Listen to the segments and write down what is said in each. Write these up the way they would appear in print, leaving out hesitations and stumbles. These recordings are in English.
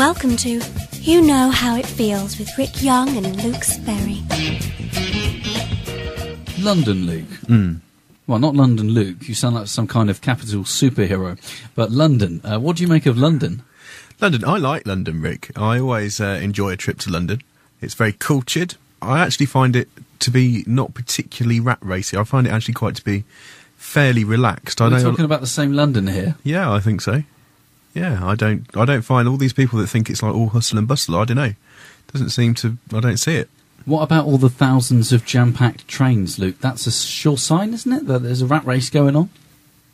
Welcome to You Know How It Feels with Rick Young and Luke Sperry. London, Luke. Well, not London, Luke. You sound like some kind of capital superhero. But London, what do you make of London? London, I like London, Rick. I always enjoy a trip to London. It's very cultured. I actually find it to be not particularly rat racy. I find it actually quite to be fairly relaxed. Are we talking about the same London here? Yeah, I think so. Yeah, I don't find all these people that think it's like all hustle and bustle. I don't know. Doesn't seem to. I don't see it. What about all the thousands of jam-packed trains, Luke? That's a sure sign, isn't it, that there's a rat race going on?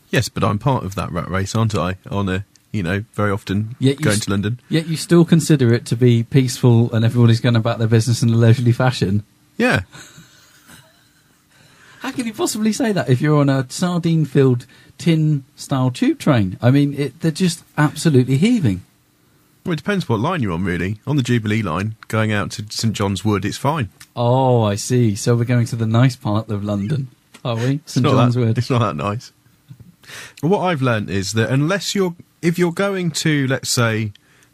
Yes, but I'm part of that rat race, aren't I? Very often going to London. Yet you still consider it to be peaceful and everybody's going about their business in a leisurely fashion? Yeah. How can you possibly say that if you're on a sardine-filled tin-style tube train? I mean, they're just absolutely heaving. Well, it depends what line you're on, really. On the Jubilee line, going out to St John's Wood, it's fine. Oh, I see. So we're going to the nice part of London, are we? St John's Wood. It's not that nice. What I've learnt is that if you're going to, let's say,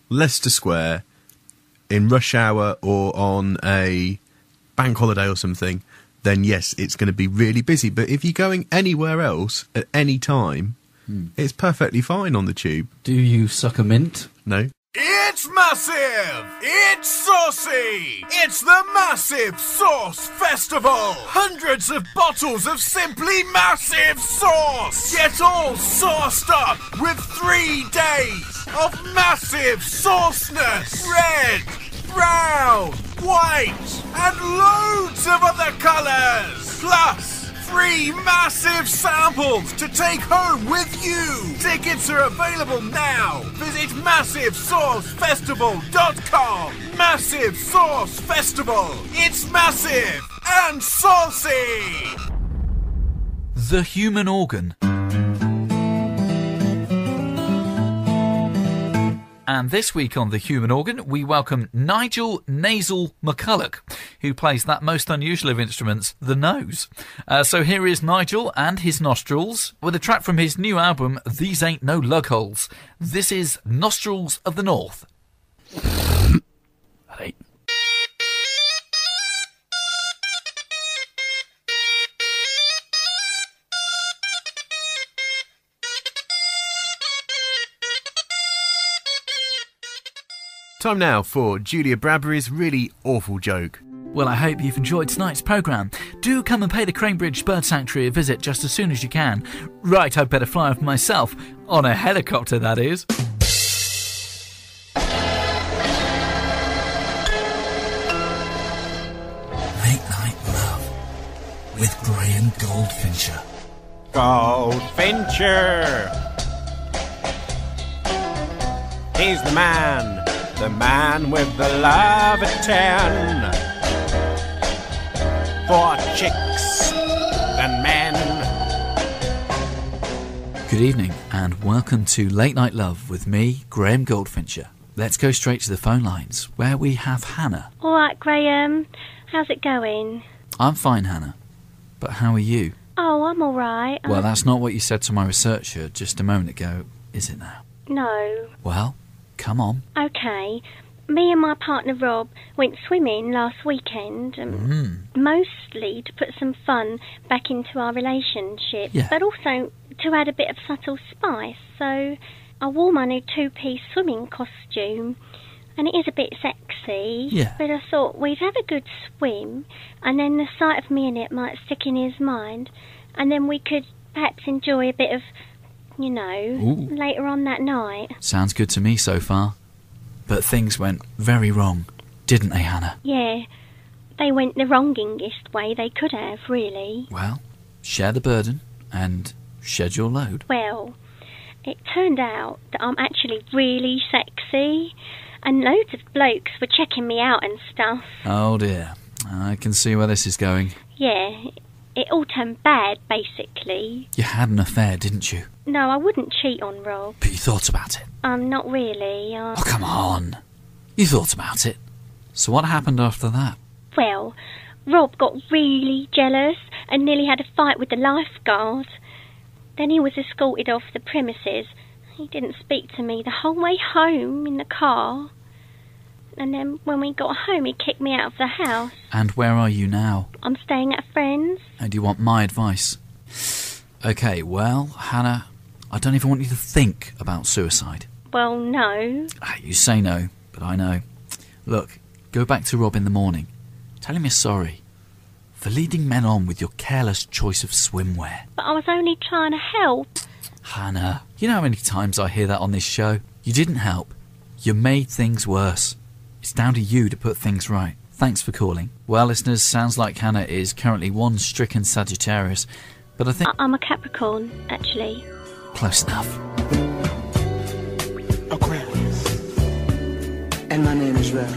Leicester Square in rush hour or on a bank holiday or something, then yes, it's going to be really busy. But if you're going anywhere else at any time, it's perfectly fine on the tube. Do you suck a mint? No. It's massive! It's saucy! It's the Massive Sauce Festival! Hundreds of bottles of simply massive sauce! Get all sauced up with 3 days of massive sauceness! Red, brown, white, and loads of other colours! Plus, 3 massive samples to take home with you! Tickets are available now! Visit MassiveSauceFestival.com! Massive Sauce Festival! It's massive and saucy! The human organ. And this week on The Human Organ, we welcome Nigel Nasal McCulloch, who plays that most unusual of instruments, the nose. So here is Nigel and his nostrils, with a track from his new album, These Ain't No Lug Holes. This is Nostrils of the North. That ain't... Time now for Julia Bradbury's really awful joke. Well, I hope you've enjoyed tonight's programme. Do come and pay the Cranebridge Bird Sanctuary a visit just as soon as you can. Right, I'd better fly off myself. On a helicopter, that is. Late Night Love with Graham Goldfincher. Goldfincher! He's the man with the love at 10. For chicks and men. Good evening and welcome to Late Night Love with me, Graham Goldfincher. Let's go straight to the phone lines where we have Hannah. All right, Graham. How's it going? I'm fine, Hannah. But how are you? Oh, I'm all right. Well, that's not what you said to my researcher just a moment ago, is it now? No. Well, come on. Okay. Me and my partner Rob went swimming last weekend, mostly to put some fun back into our relationship, but also to add a bit of subtle spice. So I wore my new 2-piece swimming costume, and it is a bit sexy, but I thought we'd have a good swim, and then the sight of me in it might stick in his mind, and then we could perhaps enjoy a bit of, later on that night. Sounds good to me so far. But things went very wrong, didn't they, Hannah? Yeah, they went the wrongingest way they could have, really. Well, share the burden and shed your load. Well, it turned out that I'm actually really sexy, and loads of blokes were checking me out and stuff. Oh dear, I can see where this is going. Yeah, it all turned bad, basically. You had an affair, didn't you? No, I wouldn't cheat on Rob. But you thought about it? Not really. Oh, come on. You thought about it. So what happened after that? Well, Rob got really jealous and nearly had a fight with the lifeguard. Then he was escorted off the premises. He didn't speak to me the whole way home in the car. and then when we got home he kicked me out of the house. And where are you now? I'm staying at a friend's. And do you want my advice? Okay, well, Hannah, I don't even want you to think about suicide. Well, no. You say no, but I know. Look, go back to Rob in the morning. Tell him you're sorry for leading men on with your careless choice of swimwear. But I was only trying to help. Hannah, you know how many times I hear that on this show? You didn't help. You made things worse. It's down to you to put things right. Thanks for calling. Well, listeners, sounds like Hannah is currently one stricken Sagittarius, but I think... I'm a Capricorn, actually. Close enough. Aquarius. And my name is Ray.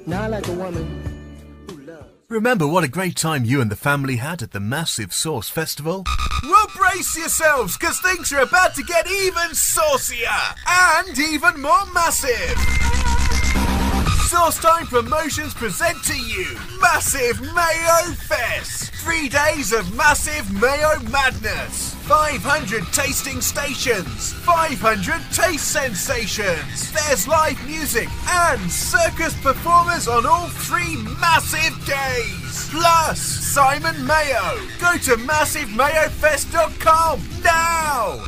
Now I like a woman who loves... Remember what a great time you and the family had at the Massive Sauce Festival? Well, brace yourselves, because things are about to get even saucier and even more massive. Sauce Time Promotions present to you Massive Mayo Fest. 3 days of massive mayo madness. 500 tasting stations. 500 taste sensations. There's live music and circus performers on all 3 massive days. Plus Simon Mayo. Go to MassiveMayoFest.com now.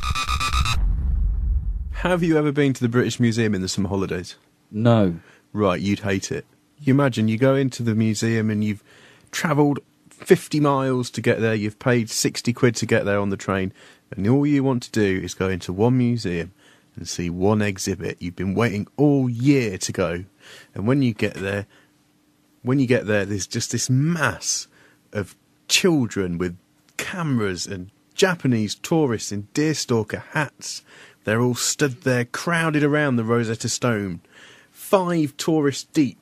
Have you ever been to the British Museum in the summer holidays? No. Right, you'd hate it. You imagine you go into the museum and you've travelled 50 miles to get there, you've paid 60 quid to get there on the train, and all you want to do is go into one museum and see one exhibit. You've been waiting all year to go, and when you get there, there's just this mass of children with cameras and Japanese tourists in deerstalker hats. They're all stood there, crowded around the Rosetta Stone, 5 tourists deep,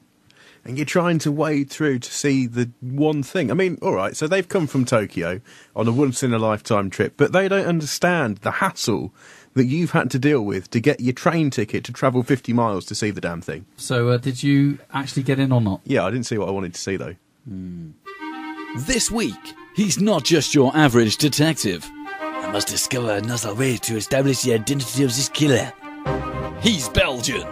and you're trying to wade through to see the one thing. I mean, all right, so they've come from Tokyo on a once-in-a-lifetime trip, but they don't understand the hassle that you've had to deal with to get your train ticket to travel 50 miles to see the damn thing. So, did you actually get in or not? Yeah, I didn't see what I wanted to see, though. This week, he's not just your average detective. I must discover another way to establish the identity of this killer. He's Belgian.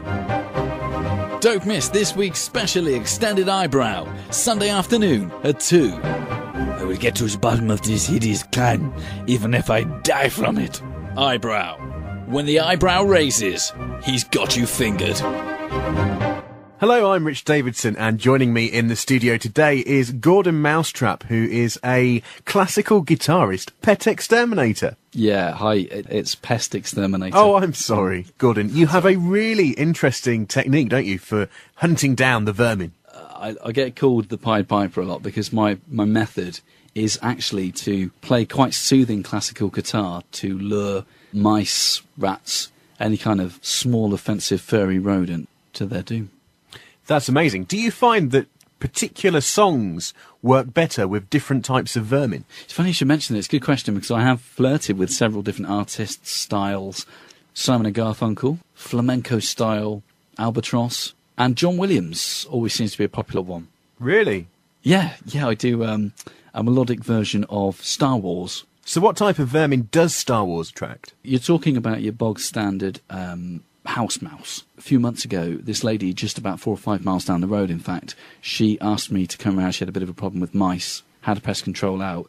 Don't miss this week's specially extended Eyebrow, Sunday afternoon at 2. I will get to the bottom of this hideous crime, even if I die from it. Eyebrow. When the eyebrow raises, he's got you fingered. Hello, I'm Rich Davidson, and joining me in the studio today is Gordon Mousetrap, who is a classical guitarist, pet exterminator. Yeah, hi, it's Pest Exterminator. Oh, I'm sorry, Gordon. You have a really interesting technique, don't you, for hunting down the vermin? I get called the Pied Piper a lot because my method is actually to play quite soothing classical guitar to lure mice, rats, any kind of small, offensive, furry rodent to their doom. That's amazing. Do you find that particular songs work better with different types of vermin? It's funny you should mention it. It's a good question because I have flirted with several different artists' styles. Simon and Garfunkel, flamenco style, Albatross, and John Williams always seems to be a popular one. Really? Yeah, I do a melodic version of Star Wars. So what type of vermin does Star Wars attract? You're talking about your bog standard house mouse. A few months ago, this lady, just about 4 or 5 miles down the road, in fact, she asked me to come around. She had a bit of a problem with mice, had a pest control out,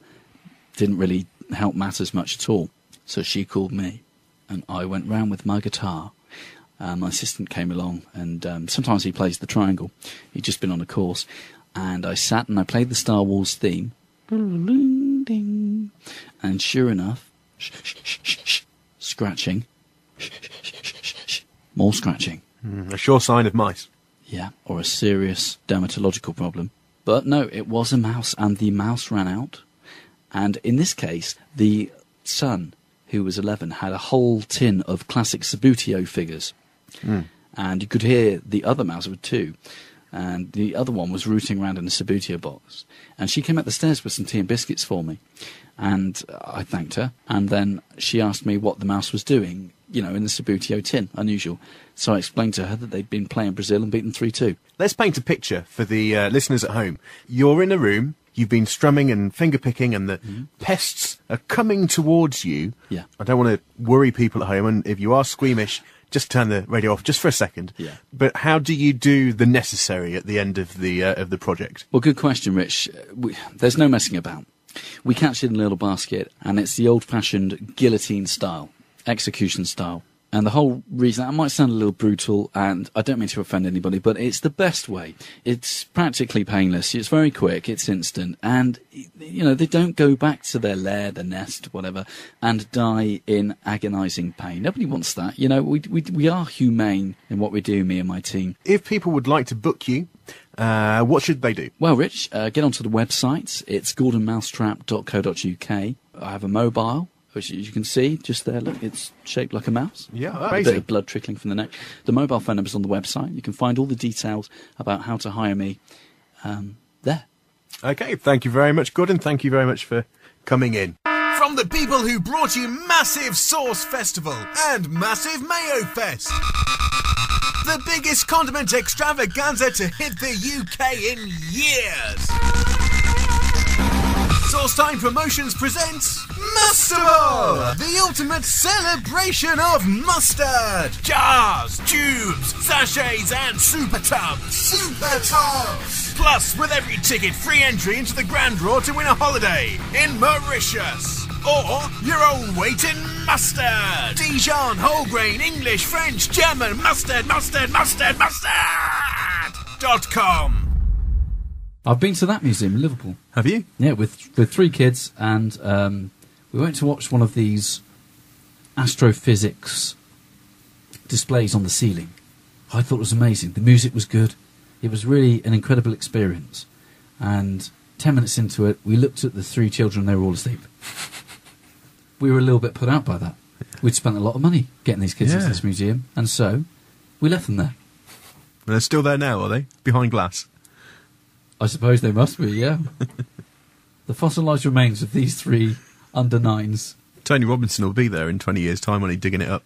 didn't really help matters much at all. So she called me, and I went round with my guitar. My assistant came along, and sometimes he plays the triangle. He'd just been on a course. And I sat and I played the Star Wars theme. And sure enough, scratching. More scratching. A sure sign of mice. Yeah, or a serious dermatological problem. But no, it was a mouse, and the mouse ran out. And in this case, the son, who was 11, had a whole tin of classic Sabutio figures. And you could hear the other mouse with 2. And the other one was rooting around in a Sabutio box. And she came up the stairs with some tea and biscuits for me. And I thanked her. And then she asked me what the mouse was doing, you know, in the Sabutio tin, unusual. So I explained to her that they'd been playing Brazil and beaten 3-2. Let's paint a picture for the listeners at home. You're in a room, you've been strumming and finger-picking, and the pests are coming towards you. Yeah. I don't want to worry people at home, and if you are squeamish, just turn the radio off just for a second. Yeah. But how do you do the necessary at the end of the project? Well, good question, Rich. There's no messing about. We catch it in a little basket, and it's the old-fashioned guillotine style, execution style. And the whole reason, that might sound a little brutal, and I don't mean to offend anybody, but it's the best way. It's practically painless, it's very quick, it's instant, and, you know, they don't go back to their lair, their nest, whatever, and die in agonising pain. Nobody wants that. You know, we are humane in what we do, me and my team. If people would like to book you, what should they do? Well, Rich, get onto the website. It's gordonmousetrap.co.uk. I have a mobile, which you can see just there. Look, it's shaped like a mouse. Yeah, a amazing. bit of blood trickling from the neck. The mobile phone number's on the website. You can find all the details about how to hire me there. Okay, thank you very much, Gordon. Thank you very much for coming in. From the people who brought you Massive Sauce Festival and Massive Mayo Fest, the biggest condiment extravaganza to hit the UK in years. Sauce Time Promotions presents Mustard, the ultimate celebration of mustard. Jars, tubes, sachets and super tubs. Super tubs! Plus, with every ticket, free entry into the grand draw to win a holiday in Mauritius. Or your own weight in mustard. Dijon, whole grain, English, French, German, mustard.com. I've been to that museum in Liverpool. Have you? Yeah, with 3 kids, and we went to watch one of these astrophysics displays on the ceiling. I thought it was amazing. The music was good. It was really an incredible experience. And 10 minutes into it, we looked at the 3 children and they were all asleep. We were a little bit put out by that. We'd spent a lot of money getting these kids into this museum, and so we left them there. And they're still there now, are they? Behind glass? I suppose they must be, yeah. The fossilised remains of these 3 under 9s. Tony Robinson will be there in 20 years' time when he's digging it up.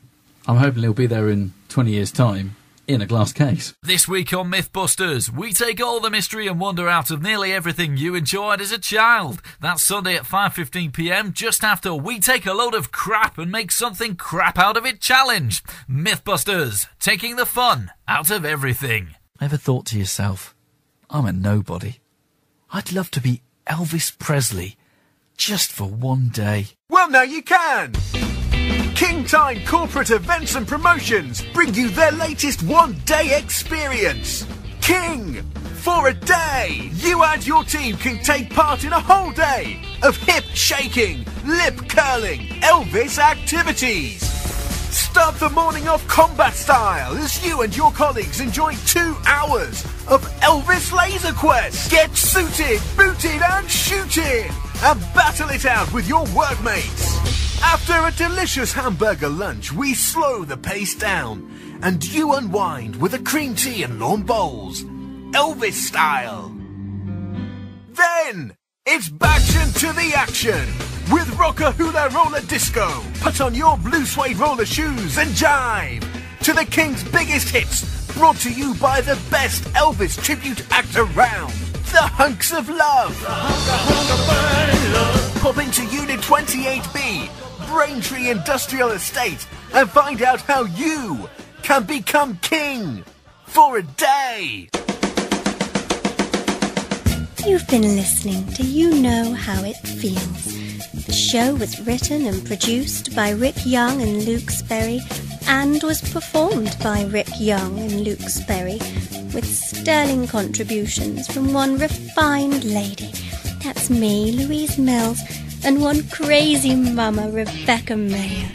I'm hoping he'll be there in 20 years' time in a glass case. This week on Mythbusters, we take all the mystery and wonder out of nearly everything you enjoyed as a child. That's Sunday at 5:15 p.m, just after We Take a Load of Crap and Make Something Crap Out of It challenge. Mythbusters, taking the fun out of everything. Ever thought to yourself, I'm a nobody. I'd love to be Elvis Presley just for one day. Well, now you can! King Time Corporate Events and Promotions bring you their latest one-day experience. King! For a day, you and your team can take part in a whole day of hip shaking, lip curling, Elvis activities. Start the morning off combat style as you and your colleagues enjoy 2 hours of Elvis Laser Quest. Get suited, booted and shooted and battle it out with your workmates. After a delicious hamburger lunch, we slow the pace down and you unwind with a cream tea and lawn bowls, Elvis style. Then it's baction to the action with Rocker Hula Roller Disco. Put on your blue suede roller shoes and jive to the King's biggest hits, brought to you by the best Elvis tribute act around, the Hunks of Love. Pop into Unit 28B, Braintree Industrial Estate, and find out how you can become king for a day. You've been listening to You Know How It Feels. The show was written and produced by Rick Young and Luke Sperry and was performed by Rick Young and Luke Sperry with sterling contributions from one refined lady, that's me, Louise Mills, and one crazy mama, Rebecca Mayer.